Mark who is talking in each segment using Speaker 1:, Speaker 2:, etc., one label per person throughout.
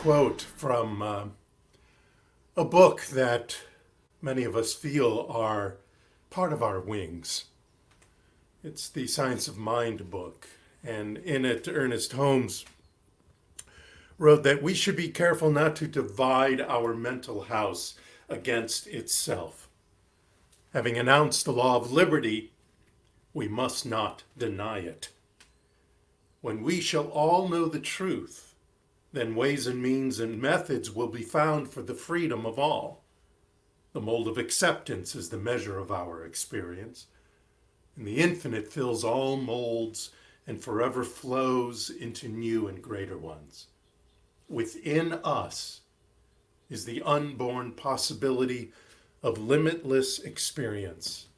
Speaker 1: quote from a book that many of us feel are part of our wings. It's the Science of Mind book, and in it, Ernest Holmes wrote that we should be careful not to divide our mental house against itself. Having announced the law of liberty, we must not deny it. When we shall all know the truth, then ways and means and methods will be found for the freedom of all. The mold of acceptance is the measure of our experience, and the infinite fills all molds and forever flows into new and greater ones. Within us is the unborn possibility of limitless experience.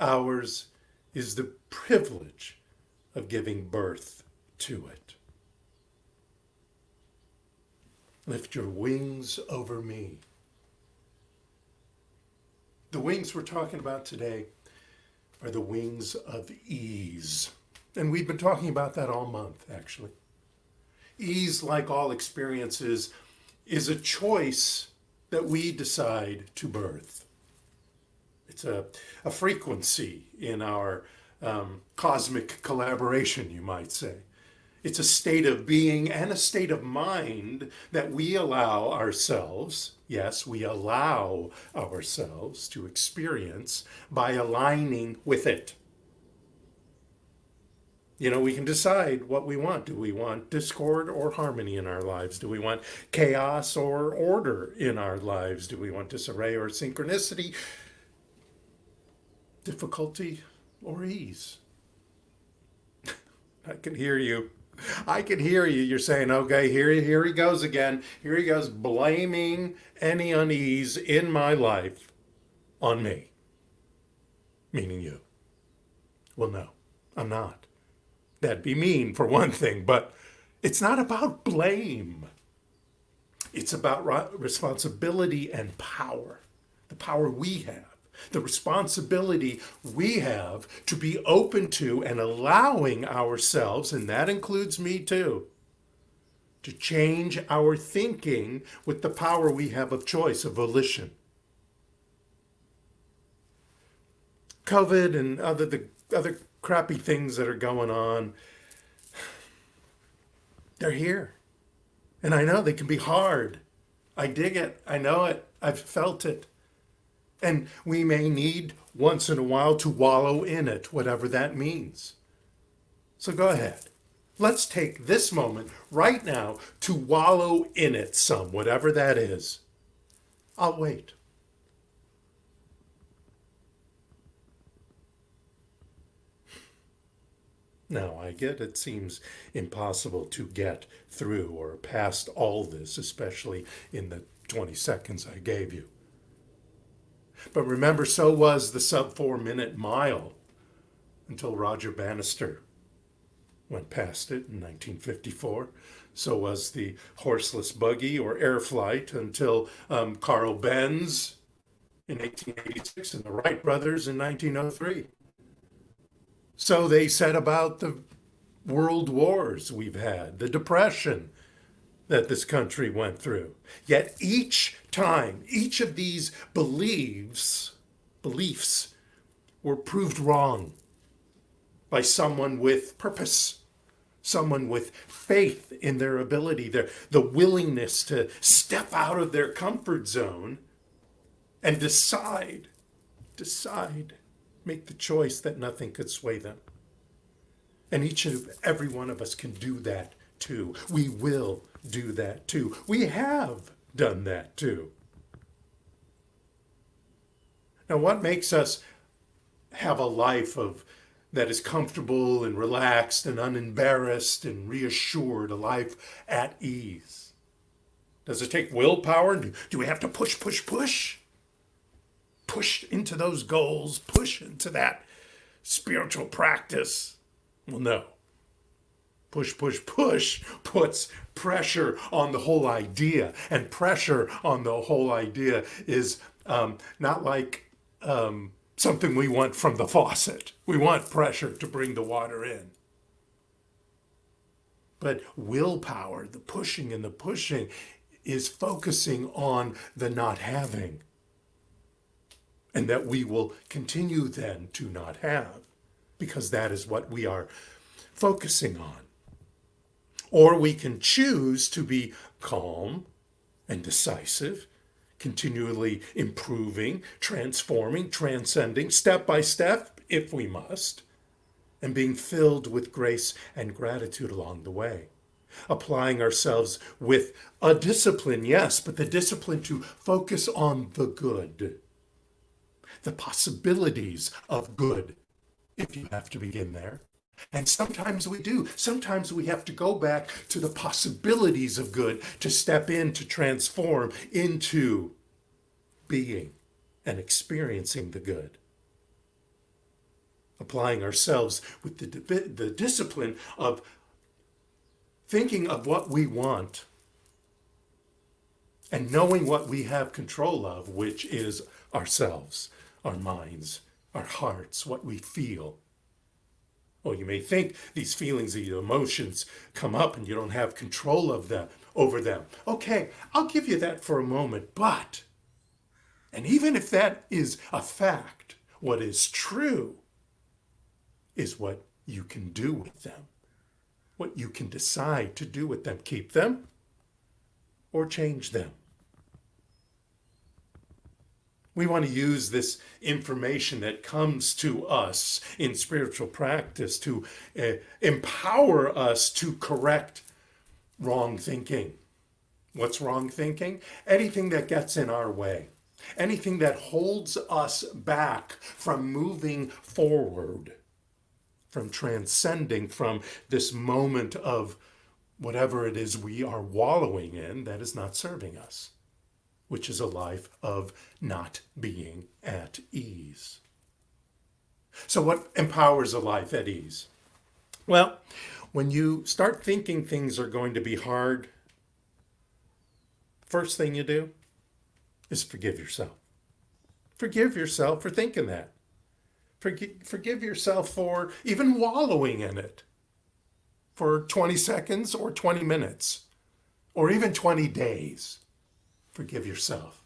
Speaker 1: Ours is the privilege of giving birth to it. Lift your wings over me. The wings we're talking about today are the wings of ease. And we've been talking about that all month, actually. Ease, like all experiences, is a choice that we decide to birth. It's a frequency in our cosmic collaboration, you might say. It's a state of being and a state of mind that we allow ourselves, yes, we allow ourselves to experience by aligning with it. You know, we can decide what we want. Do we want discord or harmony in our lives? Do we want chaos or order in our lives? Do we want disarray or synchronicity? Difficulty or ease? I can hear you. I can hear you. You're saying, okay, here he goes again. Here he goes blaming any unease in my life on me. Meaning you. Well, no, I'm not. That'd be mean for one thing, but it's not about blame. It's about responsibility and power. The power we have. The responsibility we have to be open to and allowing ourselves, and that includes me too, to change our thinking with the power we have of choice, of volition. COVID and other crappy things that are going on, they're here. And I know they can be hard. I dig it. I know it. I've felt it. And we may need once in a while to wallow in it, whatever that means. So go ahead. Let's take this moment right now to wallow in it some, whatever that is. I'll wait. Now, I get it seems impossible to get through or past all this, especially in the 20 seconds I gave you. But remember, so was the sub 4-minute mile until Roger Bannister went past it in 1954. So was the horseless buggy or air flight until Carl Benz in 1886 and the Wright brothers in 1903. So they said about the world wars we've had, the depression that this country went through. Yet each time, each of these beliefs were proved wrong by someone with purpose, someone with faith in their ability, the willingness to step out of their comfort zone and decide, make the choice that nothing could sway them. And each and every one of us can do that too. We will do that too. We have done that too. Now, what makes us have a life that is comfortable and relaxed and unembarrassed and reassured, a life at ease? Does it take willpower? Do we have to push? Push into those goals, push into that spiritual practice? Well, no. Push puts pressure on the whole idea. And pressure on the whole idea is not like something we want from the faucet. We want pressure to bring the water in. But willpower, the pushing and the pushing, is focusing on the not having, and that we will continue then to not have, because that is what we are focusing on. Or we can choose to be calm and decisive, continually improving, transforming, transcending, step by step, if we must, and being filled with grace and gratitude along the way. Applying ourselves with a discipline, yes, but the discipline to focus on the good, the possibilities of good, if you have to begin there. And sometimes we do. Sometimes we have to go back to the possibilities of good to step in, to transform into being and experiencing the good. Applying ourselves with the discipline of thinking of what we want and knowing what we have control of, which is ourselves, our minds, our hearts, what we feel. Well, you may think these feelings, these emotions come up and you don't have control of them, over them. Okay, I'll give you that for a moment, but, and even if that is a fact, what is true is what you can do with them, what you can decide to do with them. Keep them or change them. We want to use this information that comes to us in spiritual practice to empower us to correct wrong thinking. What's wrong thinking? Anything that gets in our way. Anything that holds us back from moving forward, from transcending from this moment of whatever it is we are wallowing in that is not serving us, which is a life of not being at ease. So what empowers a life at ease? Well, when you start thinking things are going to be hard, first thing you do is forgive yourself. Forgive yourself for thinking that. Forgive yourself for even wallowing in it for 20 seconds or 20 minutes or even 20 days. Forgive yourself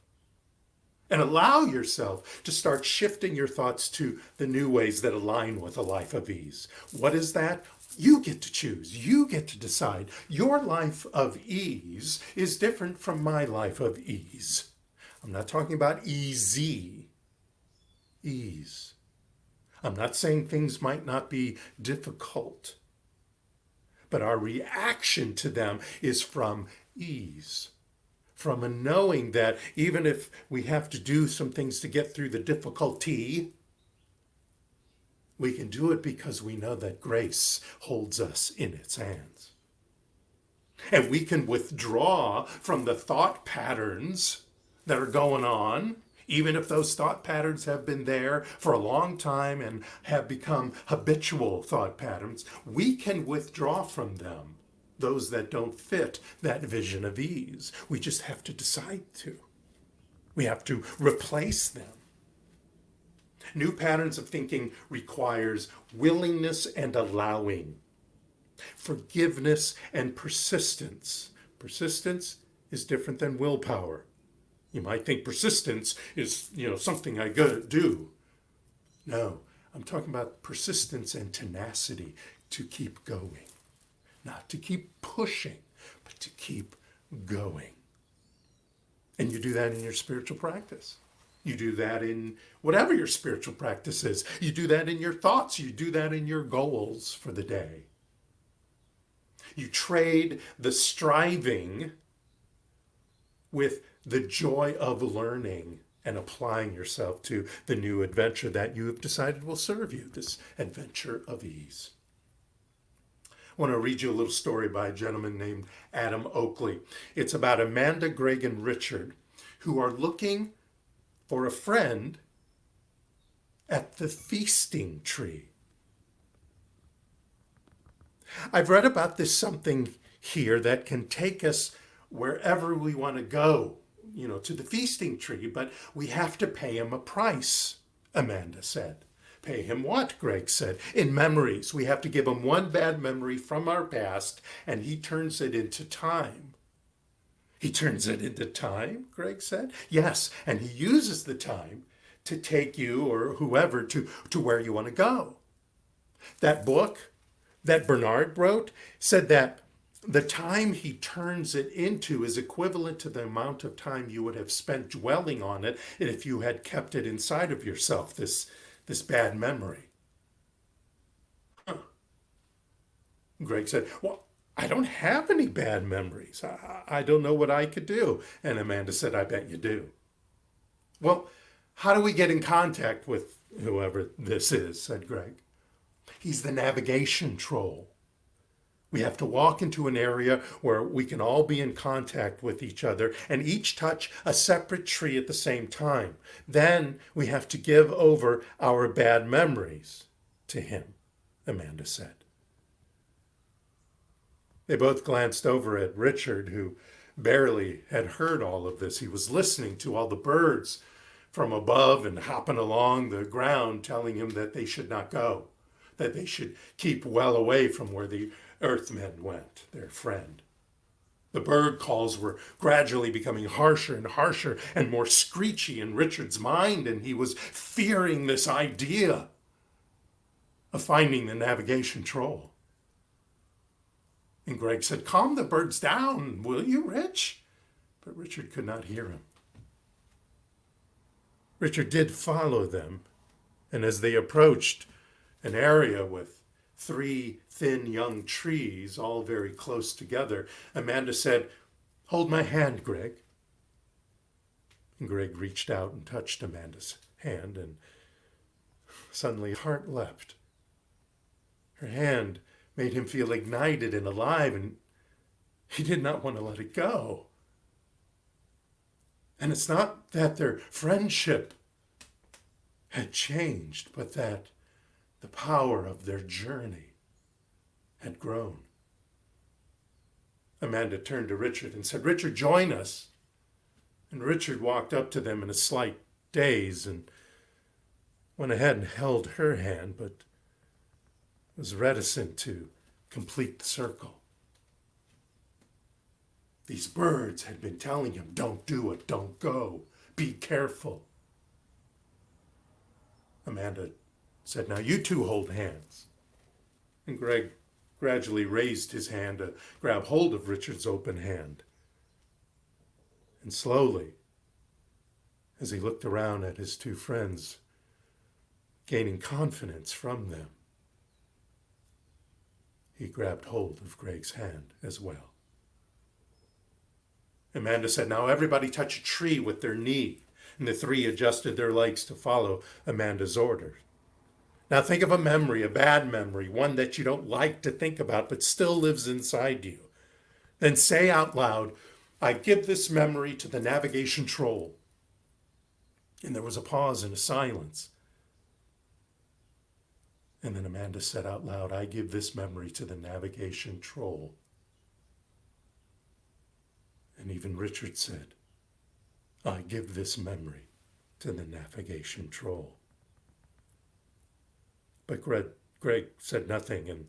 Speaker 1: and allow yourself to start shifting your thoughts to the new ways that align with a life of ease. What is that? You get to choose. You get to decide. Your life of ease is different from my life of ease. I'm not talking about easy. Ease. I'm not saying things might not be difficult, but our reaction to them is from ease. From a knowing that even if we have to do some things to get through the difficulty, we can do it because we know that grace holds us in its hands. And we can withdraw from the thought patterns that are going on, even if those thought patterns have been there for a long time and have become habitual thought patterns. We can withdraw from them. Those that don't fit that vision of ease. We just have to decide to. We have to replace them. New patterns of thinking requires willingness and allowing, forgiveness and persistence. Persistence is different than willpower. You might think persistence is, something I gotta do. No, I'm talking about persistence and tenacity to keep going. Not to keep pushing, but to keep going. And you do that in your spiritual practice. You do that in whatever your spiritual practice is. You do that in your thoughts. You do that in your goals for the day. You trade the striving with the joy of learning and applying yourself to the new adventure that you have decided will serve you, this adventure of ease. I want to read you a little story by a gentleman named Adam Oakley. It's about Amanda, Greg, and Richard, who are looking for a friend at the feasting tree. I've read about this something here that can take us wherever we want to go, to the feasting tree, but we have to pay him a price, Amanda said. Pay him what? Greg said. In memories. We have to give him one bad memory from our past, and he turns it into time. He turns it into time, Greg said. Yes, and he uses the time to take you or whoever to where you want to go. That book that Bernard wrote said that the time he turns it into is equivalent to the amount of time you would have spent dwelling on it if you had kept it inside of yourself, this bad memory. Huh. Greg said, well, I don't have any bad memories. I don't know what I could do. And Amanda said, I bet you do. Well, how do we get in contact with whoever this is, said Greg. He's the navigation troll. We have to walk into an area where we can all be in contact with each other and each touch a separate tree at the same time. Then we have to give over our bad memories to him, Amanda said. They both glanced over at Richard, who barely had heard all of this. He was listening to all the birds from above and hopping along the ground telling him that they should not go, that they should keep well away from where the Earthmen went, their friend. The bird calls were gradually becoming harsher and harsher and more screechy in Richard's mind, and he was fearing this idea of finding the navigation troll. And Greg said, calm the birds down, will you, Rich? But Richard could not hear him. Richard did follow them, and as they approached an area with 3 thin young trees, all very close together, Amanda said, hold my hand, Greg. And Greg reached out and touched Amanda's hand, and suddenly his heart leapt. Her hand made him feel ignited and alive, and he did not want to let it go. And it's not that their friendship had changed, but that the power of their journey had grown. Amanda turned to Richard and said, Richard, join us. And Richard walked up to them in a slight daze and went ahead and held her hand, but was reticent to complete the circle. These birds had been telling him, don't do it, don't go, be careful. Amanda said, now you two hold hands. And Greg gradually raised his hand to grab hold of Richard's open hand. And slowly, as he looked around at his 2 friends, gaining confidence from them, he grabbed hold of Greg's hand as well. Amanda said, now everybody touch a tree with their knee. And the 3 adjusted their legs to follow Amanda's orders. Now think of a memory, a bad memory, one that you don't like to think about but still lives inside you. Then say out loud, I give this memory to the navigation troll. And there was a pause and a silence. And then Amanda said out loud, I give this memory to the navigation troll. And even Richard said, I give this memory to the navigation troll. But Greg said nothing, and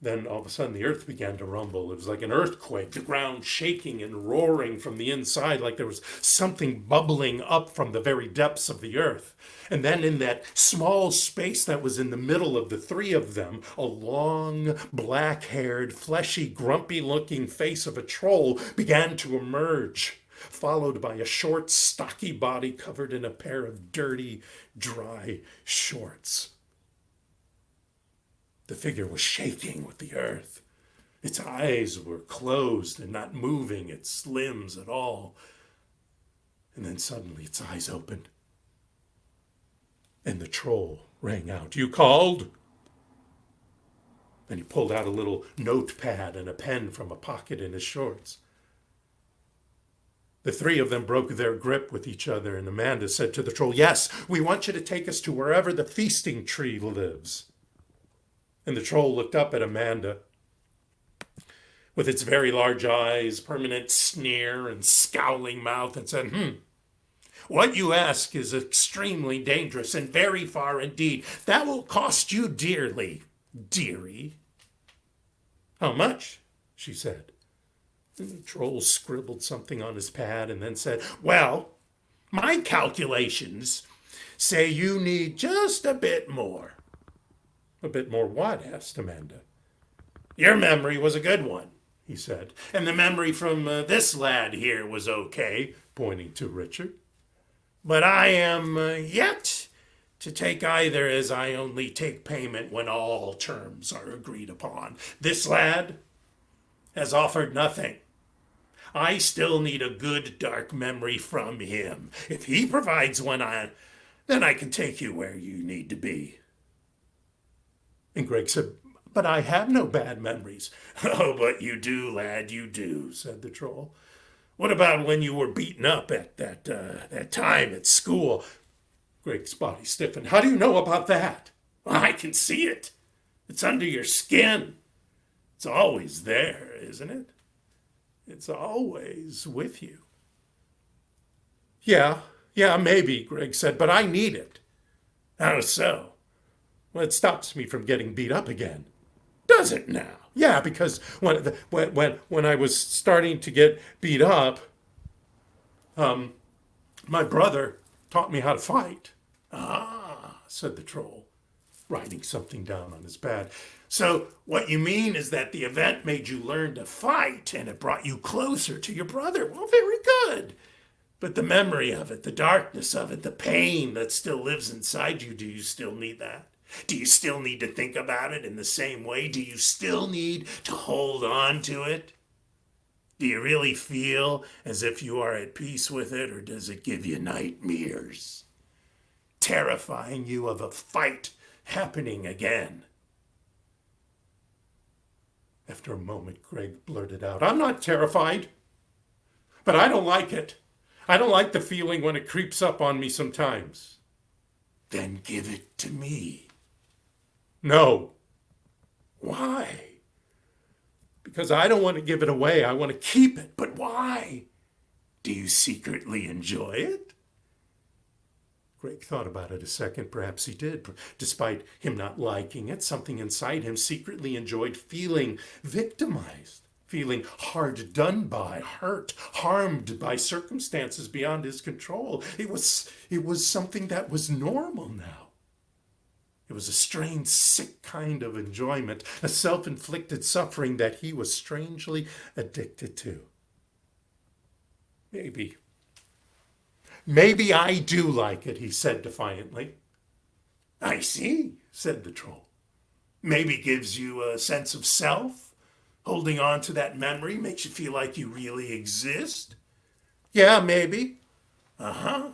Speaker 1: then all of a sudden the earth began to rumble. It was like an earthquake, the ground shaking and roaring from the inside, like there was something bubbling up from the very depths of the earth. And then in that small space that was in the middle of the 3 of them, a long, black-haired, fleshy, grumpy-looking face of a troll began to emerge, followed by a short, stocky body covered in a pair of dirty, dry shorts. The figure was shaking with the earth. Its eyes were closed and not moving its limbs at all. And then suddenly its eyes opened. And the troll rang out, you called? And he pulled out a little notepad and a pen from a pocket in his shorts. The 3 of them broke their grip with each other, and Amanda said to the troll, yes, we want you to take us to wherever the feasting tree lives. And the troll looked up at Amanda with its very large eyes, permanent sneer, and scowling mouth, and said, what you ask is extremely dangerous and very far indeed. That will cost you dearly, dearie. How much? She said. The troll scribbled something on his pad and then said, "Well, my calculations say you need just a bit more." "A bit more what?" asked Amanda. "Your memory was a good one," he said. "And the memory from this lad here was okay," pointing to Richard. "But I am yet to take either, as I only take payment when all terms are agreed upon. This lad has offered nothing. I still need a good dark memory from him. If he provides one, then I can take you where you need to be." And Greg said, "But I have no bad memories." "Oh, but you do, lad, you do," said the troll. "What about when you were beaten up at that time at school?" Greg's body stiffened. "How do you know about that?" "I can see it. It's under your skin. It's always there, isn't it? It's always with you." Yeah, maybe," Greg said, "but I need it." "How so?" "Well, it stops me from getting beat up again." "Does it now?" "Yeah, because when I was starting to get beat up, my brother taught me how to fight." "Ah," said the troll, writing something down on his pad. "So what you mean is that the event made you learn to fight, and it brought you closer to your brother. Well, very good. But the memory of it, the darkness of it, the pain that still lives inside you, do you still need that? Do you still need to think about it in the same way? Do you still need to hold on to it? Do you really feel as if you are at peace with it, or does it give you nightmares, terrifying you of a fight happening again?" After a moment, Greg blurted out, "I'm not terrified, but I don't like it. I don't like the feeling when it creeps up on me sometimes." "Then give it to me." "No." "Why?" "Because I don't want to give it away. I want to keep it." "But why? Do you secretly enjoy it?" Greg thought about it a second. Perhaps he did. Despite him not liking it, something inside him secretly enjoyed feeling victimized, feeling hard done by, hurt, harmed by circumstances beyond his control. It was something that was normal now. It was a strange, sick kind of enjoyment, a self-inflicted suffering that he was strangely addicted to. Maybe I do like it," he said defiantly. "I see," said the troll. "Maybe gives you a sense of self. Holding on to that memory makes you feel like you really exist." "Yeah, maybe." "Uh-huh.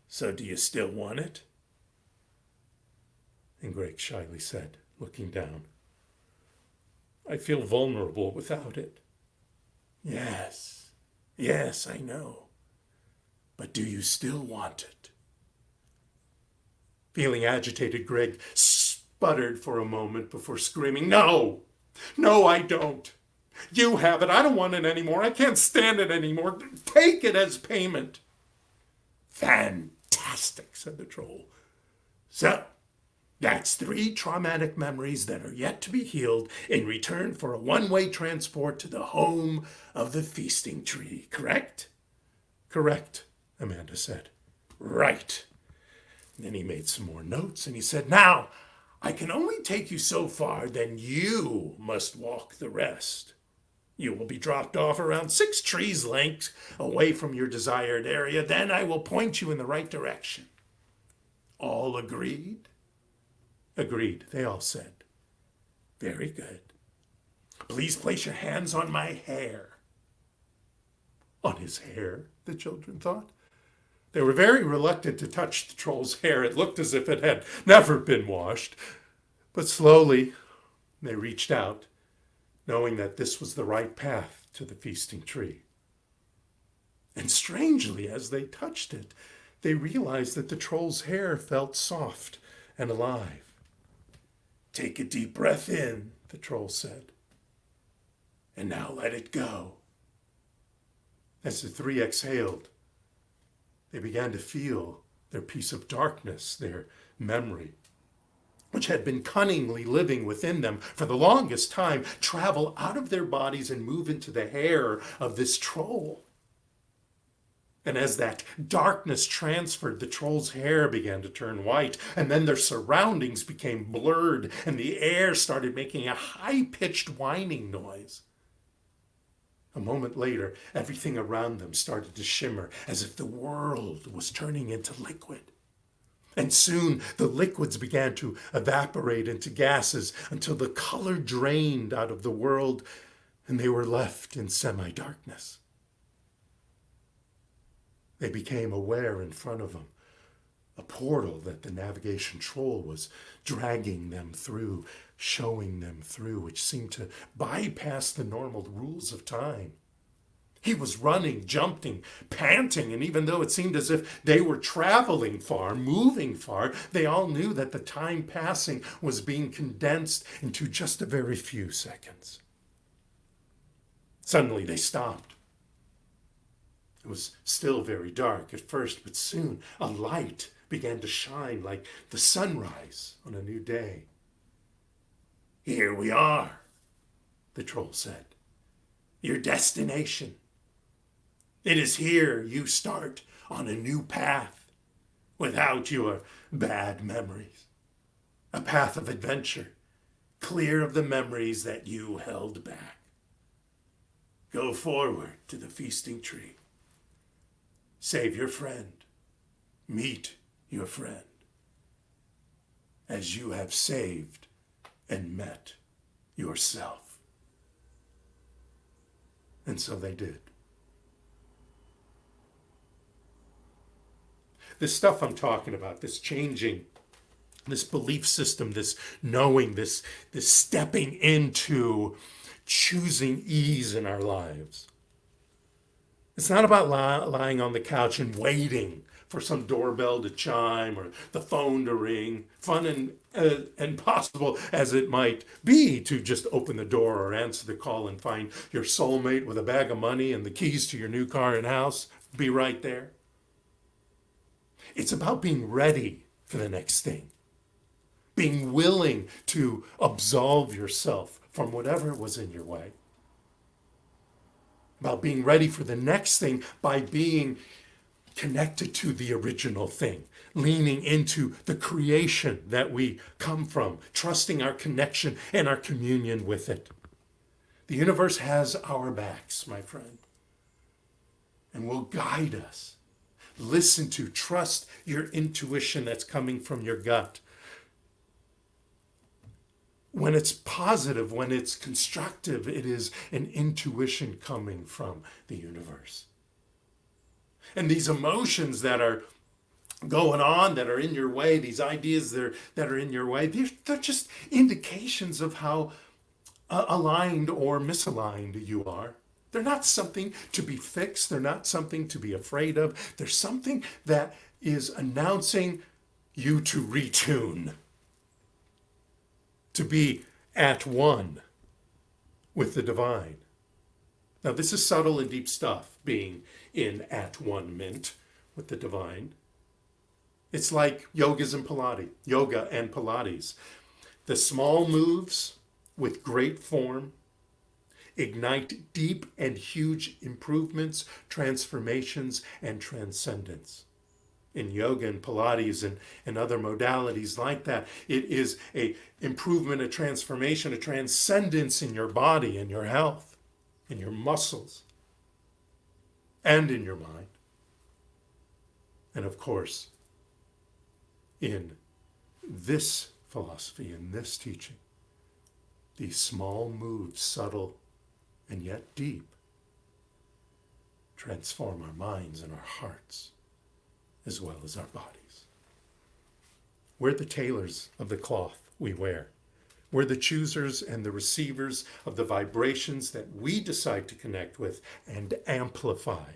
Speaker 1: So do you still want it?" And Greg shyly said, looking down, "I feel vulnerable without it." Yes, I know. But do you still want it?" Feeling agitated, Greg sputtered for a moment before screaming, No, I don't. You have it. I don't want it anymore. I can't stand it anymore. Take it as payment." "Fantastic," said the troll. "So, that's 3 traumatic memories that are yet to be healed in return for a one-way transport to the home of the feasting tree, correct?" "Correct," Amanda said. "Right." And then he made some more notes and he said, "Now, I can only take you so far, then you must walk the rest. You will be dropped off around 6 trees' lengths away from your desired area. Then I will point you in the right direction. All agreed?" "Agreed," they all said. "Very good. Please place your hands on my hair." On his hair, the children thought. They were very reluctant to touch the troll's hair. It looked as if it had never been washed. But slowly, they reached out, knowing that this was the right path to the feasting tree. And strangely, as they touched it, they realized that the troll's hair felt soft and alive. "Take a deep breath in," the troll said. "And now let it go." As the 3 exhaled, they began to feel their piece of darkness, their memory, which had been cunningly living within them for the longest time, travel out of their bodies and move into the hair of this troll. And as that darkness transferred, the troll's hair began to turn white, and then their surroundings became blurred, and the air started making a high-pitched whining noise. A moment later, everything around them started to shimmer as if the world was turning into liquid. And soon the liquids began to evaporate into gases until the color drained out of the world and they were left in semi-darkness. They became aware in front of them a portal that the navigation troll was dragging them through, showing them through, which seemed to bypass the normal rules of time. He was running, jumping, panting, and even though it seemed as if they were traveling far, moving far, they all knew that the time passing was being condensed into just a very few seconds. Suddenly they stopped. It was still very dark at first, but soon a light began to shine like the sunrise on a new day. "Here we are," the troll said. "Your destination. It is here you start on a new path without your bad memories. A path of adventure, clear of the memories that you held back. Go forward to the feasting tree. Save your friend. Meet your friend. As you have saved and met yourself." And so they did. This stuff I'm talking about, this changing, this belief system, this knowing, this stepping into choosing ease in our lives. It's not about lying on the couch and waiting for some doorbell to chime or the phone to ring, fun and possible as it might be to just open the door or answer the call and find your soulmate with a bag of money and the keys to your new car and house, be right there. It's about being ready for the next thing, being willing to absolve yourself from whatever was in your way, about being ready for the next thing by being connected to the original thing, leaning into the creation that we come from, trusting our connection and our communion with it. The universe has our backs, my friend, and will guide us. Listen to, trust your intuition that's coming from your gut. When it's positive, when it's constructive, it is an intuition coming from the universe. And these emotions that are going on, that are in your way, these ideas that are in your way, they're just indications of how aligned or misaligned you are. They're not something to be fixed. They're not something to be afraid of. They're something that is announcing you to retune, to be at one with the divine. Now, this is subtle and deep stuff, being in at one mint with the divine. It's like yoga and Pilates. The small moves with great form ignite deep and huge improvements, transformations, and transcendence. In yoga and Pilates and other modalities like that, it is an improvement, a transformation, a transcendence in your body and your health, in your muscles, and in your mind. And of course, in this philosophy, in this teaching, these small moves, subtle and yet deep, transform our minds and our hearts as well as our bodies. We're the tailors of the cloth we wear. We're the choosers and the receivers of the vibrations that we decide to connect with and amplify.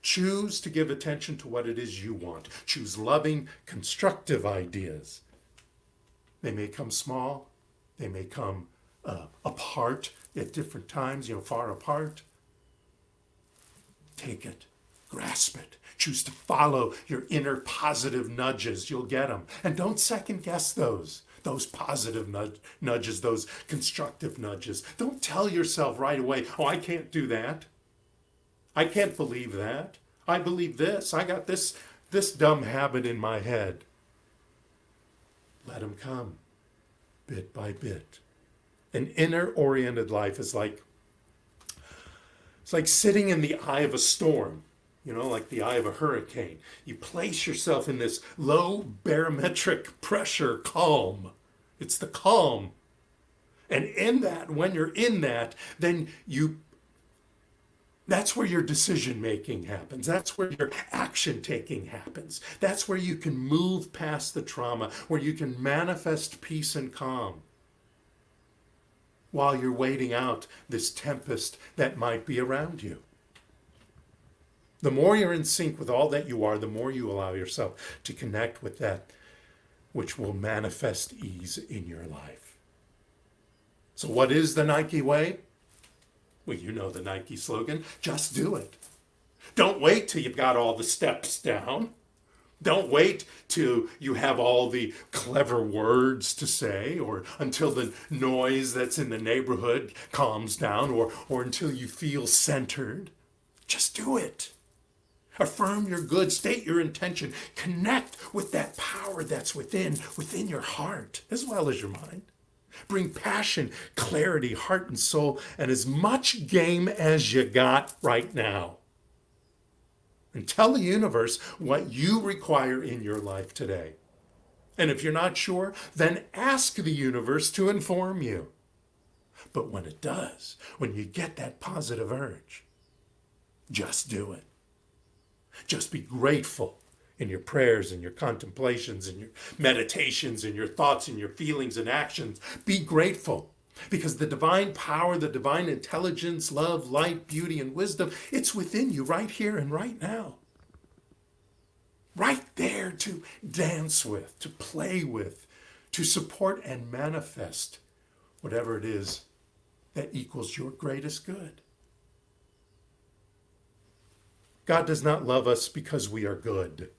Speaker 1: Choose to give attention to what it is you want. Choose loving, constructive ideas. They may come small. They may come apart at different times, far apart. Take it Grasp it. Choose to follow your inner positive nudges. You'll get them. And don't second guess those positive nudges, those constructive nudges. Don't tell yourself right away, oh, I can't do that. I can't believe that. I believe this. I got this dumb habit in my head. Let them come bit by bit. An inner-oriented life is like, it's like sitting in the eye of a storm, like the eye of a hurricane. You place yourself in this low barometric pressure calm. It's the calm. And in that, when you're in that, then that's where your decision making happens. That's where your action taking happens. That's where you can move past the trauma, where you can manifest peace and calm while you're waiting out this tempest that might be around you. The more you're in sync with all that you are, the more you allow yourself to connect with that which will manifest ease in your life. So what is the Nike way? Well, you know the Nike slogan, just do it. Don't wait till you've got all the steps down. Don't wait till you have all the clever words to say, or until the noise that's in the neighborhood calms down, or until you feel centered. Just do it. Affirm your good, state your intention, connect with that power that's within your heart as well as your mind. Bring passion, clarity, heart and soul, and as much game as you got right now. And tell the universe what you require in your life today. And if you're not sure, then ask the universe to inform you. But when it does, when you get that positive urge, just do it. Just be grateful in your prayers and your contemplations and your meditations and your thoughts and your feelings and actions. Be grateful, because the divine power, the divine intelligence, love, light, beauty, and wisdom, it's within you right here and right now. Right there to dance with, to play with, to support and manifest whatever it is that equals your greatest good. God does not love us because we are good.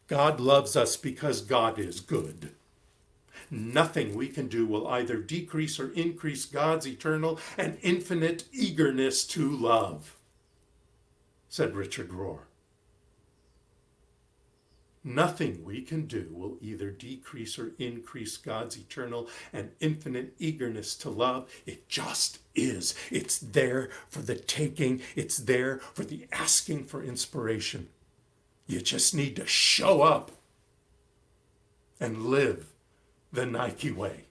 Speaker 1: God loves us because God is good. Nothing we can do will either decrease or increase God's eternal and infinite eagerness to love, said Richard Rohr. Nothing we can do will either decrease or increase God's eternal and infinite eagerness to love. It just is. It's there for the taking. It's there for the asking for inspiration. You just need to show up and live the Nike way.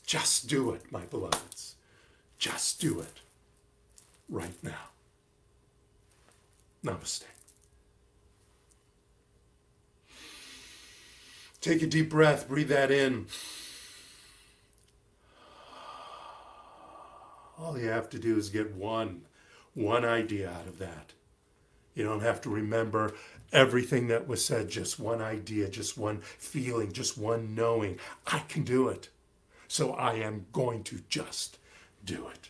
Speaker 1: Just do it, my beloveds. Just do it right now. Namaste. Take a deep breath, breathe that in. All you have to do is get one idea out of that. You don't have to remember everything that was said, just one idea, just one feeling, just one knowing. I can do it. So I am going to just do it.